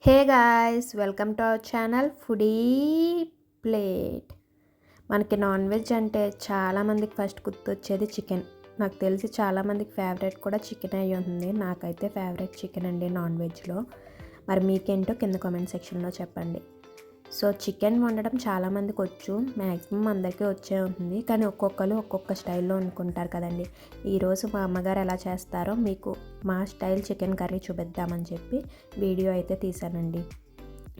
Hey guys, welcome to our channel foodie plate. మనకి non veg అంటే చాలామందికి first గుర్తొచ్చేది చికెన్. నాకు తెలిసి చాలామందికి ఫేవరెట్ కూడా చికెన్ అయ్యి ఉంటుంది. నాకైతే ఫేవరెట్ చికెన్ అండి నాన్ వెజ్లో. మరి మీకేంటో కింద కామెంట్ సెక్షన్లో చెప్పండి. సో చికెన్ వండడం చాలామందికి వచ్చు, మ్యాక్సిమం అందరికీ వచ్చే ఉంటుంది. కానీ ఒక్కొక్కరు ఒక్కొక్క స్టైల్లో వండుకుంటారు కదండి. ఈరోజు మా అమ్మగారు ఎలా చేస్తారో మీకు మా స్టైల్ చికెన్ కర్రీ చూపిద్దామని చెప్పి వీడియో అయితే తీసానండి.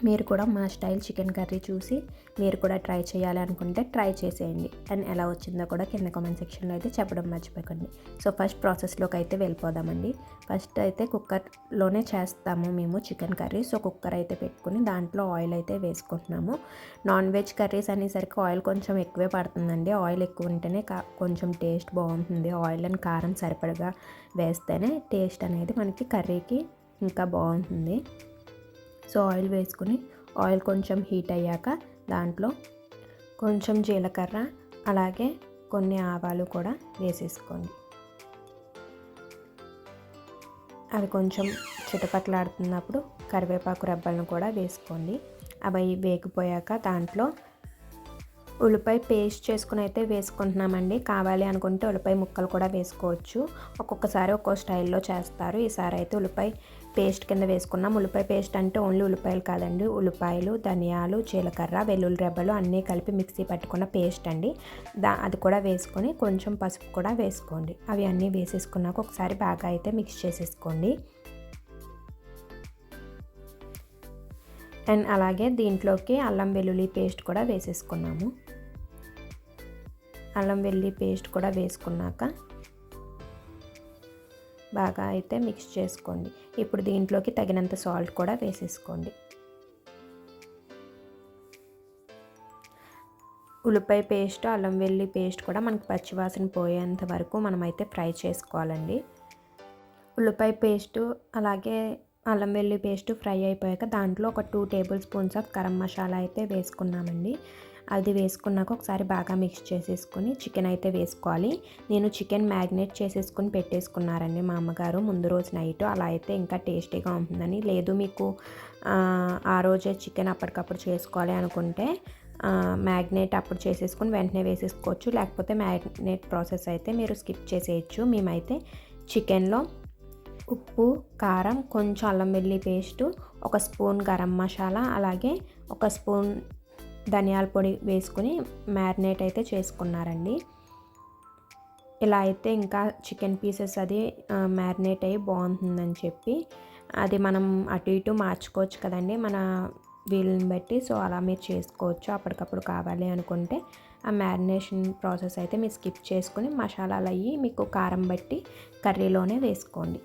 మీరు కూడా మా స్టైల్ చికెన్ కర్రీ చూసి మీరు కూడా ట్రై చేయాలి అనుకుంటే ట్రై చేసేయండి. అండ్ ఎలా వచ్చిందో కూడా కింద కామెంట్ సెక్షన్లో అయితే చెప్పడం మర్చిపోకండి. సో ఫస్ట్ ప్రాసెస్లోకి అయితే వెళ్ళిపోదామండి. ఫస్ట్ అయితే కుక్కర్లోనే చేస్తాము మేము చికెన్ కర్రీ. సో కుక్కర్ అయితే పెట్టుకుని దాంట్లో ఆయిల్ అయితే వేసుకుంటున్నాము. నాన్ వెజ్ కర్రీస్ అనేసరికి ఆయిల్ కొంచెం ఎక్కువే పడుతుందండి. ఆయిల్ ఎక్కువ ఉంటేనే కొంచెం టేస్ట్ బాగుంటుంది. ఆయిల్ అండ్ కారం సరిపడగా వేస్తేనే టేస్ట్ అనేది మనకి కర్రీకి ఇంకా బాగుంటుంది. సో ఆయిల్ వేసుకుని ఆయిల్ కొంచెం హీట్ అయ్యాక దాంట్లో కొంచెం జీలకర్ర అలాగే కొన్ని ఆవాలు కూడా వేసేసుకోండి. అవి కొంచెం చిటపట్లాడుతున్నప్పుడు కరివేపాకు రెబ్బలను కూడా వేసుకోండి. అవి వేగిపోయాక దాంట్లో ఉల్లిపాయ పేస్ట్ చేసుకుని అయితే వేసుకుంటున్నామండి. కావాలి అనుకుంటే ఉల్లిపాయ ముక్కలు కూడా వేసుకోవచ్చు. ఒక్కొక్కసారి ఒక్కో స్టైల్లో చేస్తారు. ఈసారి అయితే ఉల్లిపాయ పేస్ట్ కింద వేసుకున్నాం. ఉల్లిపాయ పేస్ట్ అంటే ఓన్లీ ఉల్లిపాయలు కాదండి, ఉల్లిపాయలు, ధనియాలు, జీలకర్ర, వెల్లుల్లి రెబ్బలు అన్నీ కలిపి మిక్సీ పట్టుకున్న పేస్ట్ అండి. అది కూడా వేసుకొని కొంచెం పసుపు కూడా వేసుకోండి. అవి అన్నీ వేసేసుకున్నాక ఒకసారి బాగా అయితే మిక్స్ చేసేసుకోండి. అండ్ అలాగే దీంట్లోకి అల్లం వెల్లుల్లి పేస్ట్ కూడా వేసేసుకున్నాము. అల్లం వెల్లుల్లి పేస్ట్ కూడా వేసుకున్నాక బాగా అయితే మిక్స్ చేసుకోండి. ఇప్పుడు దీంట్లోకి తగినంత సాల్ట్ కూడా వేసేసుకోండి. ఉల్లిపాయ పేస్ట్, అల్లం వెల్లుల్లి పేస్ట్ కూడా మనకి పచ్చివాసన పోయేంత వరకు మనమైతే ఫ్రై చేసుకోవాలండి. ఉల్లిపాయ పేస్టు అలాగే అల్లం వెల్లుల్లి పేస్ట్ ఫ్రై అయిపోయాక దాంట్లో ఒక 2 table spoons of garam masala అయితే వేసుకున్నామండి. అది వేసుకున్నాక ఒకసారి బాగా మిక్స్ చేసేసుకొని చికెన్ అయితే వేసుకోవాలి. నేను చికెన్ మ్యాగ్నేట్ చేసేసుకొని పెట్టేసుకున్నారండి మా అమ్మగారు ముందు రోజు నైట్. అలా అయితే ఇంకా టేస్టీగా ఉంటుందని. లేదు మీకు ఆ రోజే చికెన్ అప్పటికప్పుడు చేసుకోవాలి అనుకుంటే మ్యాగ్నేట్ అప్పుడు చేసేసుకొని వెంటనే వేసేసుకోవచ్చు. లేకపోతే మ్యాగ్నేట్ ప్రాసెస్ అయితే మీరు స్కిప్ చేసేయచ్చు. మేమైతే చికెన్లో ఉప్పు, కారం, కొంచెం అల్లం వెల్లుల్లి పేస్టు, ఒక స్పూన్ గరం మసాలా అలాగే ఒక స్పూన్ ధనియాల పొడి వేసుకుని మ్యారినేట్ అయితే చేసుకున్నారండి. ఇలా అయితే ఇంకా చికెన్ పీసెస్ అది మ్యారినేట్ అయ్యి బాగుంటుందని చెప్పి అది మనం అటు ఇటు మార్చుకోవచ్చు కదండి మన వీలుని బట్టి. సో అలా మీరు చేసుకోవచ్చు. అప్పటికప్పుడు కావాలి అనుకుంటే ఆ మ్యారినేషన్ ప్రాసెస్ అయితే మీరు స్కిప్ చేసుకుని మసాలాలు అయ్యి మీకు కారం బట్టి కర్రీలోనే వేసుకోండి.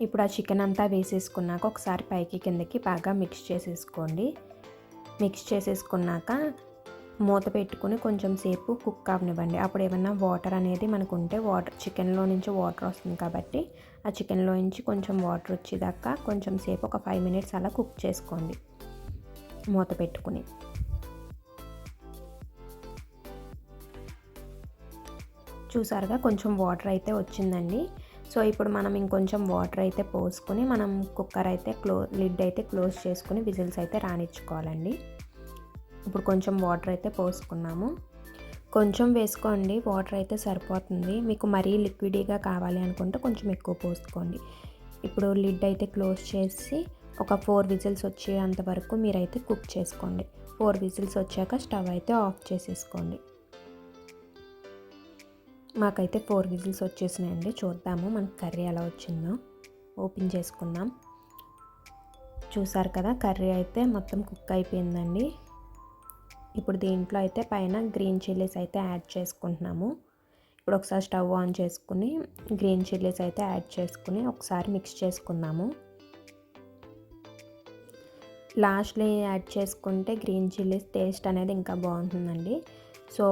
ఇప్పుడు ఆ చికెన్ అంతా వేసేసుకున్నాక ఒకసారి పైకి కిందకి బాగా మిక్స్ చేసేసుకోండి. మిక్స్ చేసేసుకున్నాక మూత పెట్టుకుని కొంచెం సేపు కుక్ అవనివ్వండి. అప్పుడు ఏమన్నా వాటర్ అనేది మనకు ఉంటే చికెన్లో నుంచి వాటర్ వస్తుంది కాబట్టి ఆ చికెన్లో నుంచి కొంచెం వాటర్ వచ్చేదాకా కొంచెం సేపు ఒక 5 మినిట్స్ అలా కుక్ చేసుకోండి మూత పెట్టుకుని. చూసారుగా కొంచెం వాటర్ అయితే వచ్చిందండి. సో ఇప్పుడు మనం ఇంకొంచెం వాటర్ అయితే పోసుకొని మనం కుక్కర్ అయితే లిడ్ అయితే క్లోజ్ చేసుకుని విజిల్స్ అయితే రానిచ్చుకోవాలండి. ఇప్పుడు కొంచెం వాటర్ అయితే పోసుకున్నాము. కొంచెం వేసుకోండి, వాటర్ అయితే సరిపోతుంది. మీకు మరీ లిక్విడీగా కావాలి అనుకుంటే కొంచెం ఎక్కువ పోసుకోండి. ఇప్పుడు లిడ్ అయితే క్లోజ్ చేసి ఒక 4 విజిల్స్ వచ్చేంత వరకు మీరైతే కుక్ చేసుకోండి. 4 విజిల్స్ వచ్చాక స్టవ్ అయితే ఆఫ్ చేసేసుకోండి. మాకైతే 4 విజిల్స్ వచ్చేసినాయండి. చూద్దాము మనకి కర్రీ ఎలా వచ్చిందో. ఓపెన్ చేసుకుందాం. చూసారు కదా కర్రీ అయితే మొత్తం కుక్ అయిపోయిందండి. ఇప్పుడు దీంట్లో అయితే పైన గ్రీన్ చిల్లీస్ అయితే యాడ్ చేసుకుంటున్నాము. ఇప్పుడు ఒకసారి స్టవ్ ఆన్ చేసుకుని గ్రీన్ చిల్లీస్ అయితే యాడ్ చేసుకుని ఒకసారి మిక్స్ చేసుకుందాము. లాస్ట్లో యాడ్ చేసుకుంటే గ్రీన్ చిల్లీస్ టేస్ట్ అనేది ఇంకా బాగుంటుందండి. సో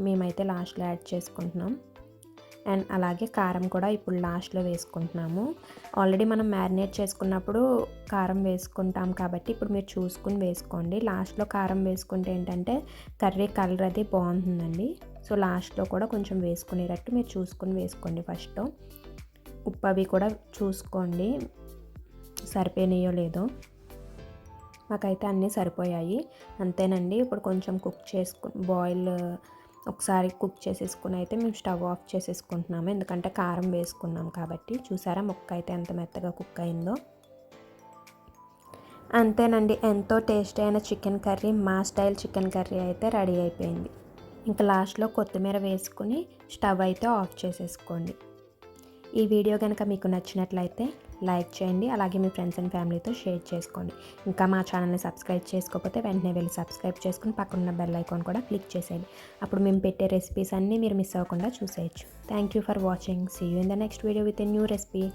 మేమైతే లాస్ట్లో యాడ్ చేసుకుంటున్నాం. అండ్ అలాగే కారం కూడా ఇప్పుడు లాస్ట్లో వేసుకుంటున్నాము. ఆల్రెడీ మనం మ్యారినేట్ చేసుకున్నప్పుడు కారం వేసుకుంటాం కాబట్టి ఇప్పుడు మీరు చూసుకుని వేసుకోండి. లాస్ట్లో కారం వేసుకుంటే ఏంటంటే కర్రీ కలర్ అది బాగుంటుందండి. సో లాస్ట్లో కూడా కొంచెం వేసుకునేటట్టు మీరు చూసుకుని వేసుకోండి. ఫస్ట్ ఉప్పు అవి కూడా చూసుకోండి. సరిపోయినాయో లేదో. మాకైతే అన్నీ సరిపోయాయి. అంతేనండి. ఇప్పుడు కొంచెం కుక్ ఒకసారి కుక్ చేసేసుకుని అయితే మేము స్టవ్ ఆఫ్ చేసేసుకుంటున్నాము. ఎందుకంటే కారం వేసుకున్నాం కాబట్టి. చూసారా ముక్క అయితే ఎంత మెత్తగా కుక్ అయిందో. అంతేనండి. ఎంతో టేస్టీ అయిన చికెన్ కర్రీ, మా స్టైల్ చికెన్ కర్రీ అయితే రెడీ అయిపోయింది. ఇంకా లాస్ట్లో కొత్తిమీర వేసుకుని స్టవ్ అయితే ఆఫ్ చేసేసుకోండి. ఈ వీడియో కనుక మీకు నచ్చినట్లయితే లైక్ చేయండి. అలాగే మీ ఫ్రెండ్స్ అండ్ ఫ్యామిలీతో షేర్ చేసుకోండి. ఇంకా మా ఛానల్ని సబ్స్క్రైబ్ చేసుకోకపోతే వెంటనే వెళ్ళి సబ్స్క్రైబ్ చేసుకుని పక్కన బెల్ ఐకాన్ కూడా క్లిక్ చేసేయండి. అప్పుడు మేము పెట్టే రెసిపీస్ అన్నీ మీరు మిస్ అవ్వకుండా చూసేయచ్చు. Thank you for watching. See you in the next video with a new recipe.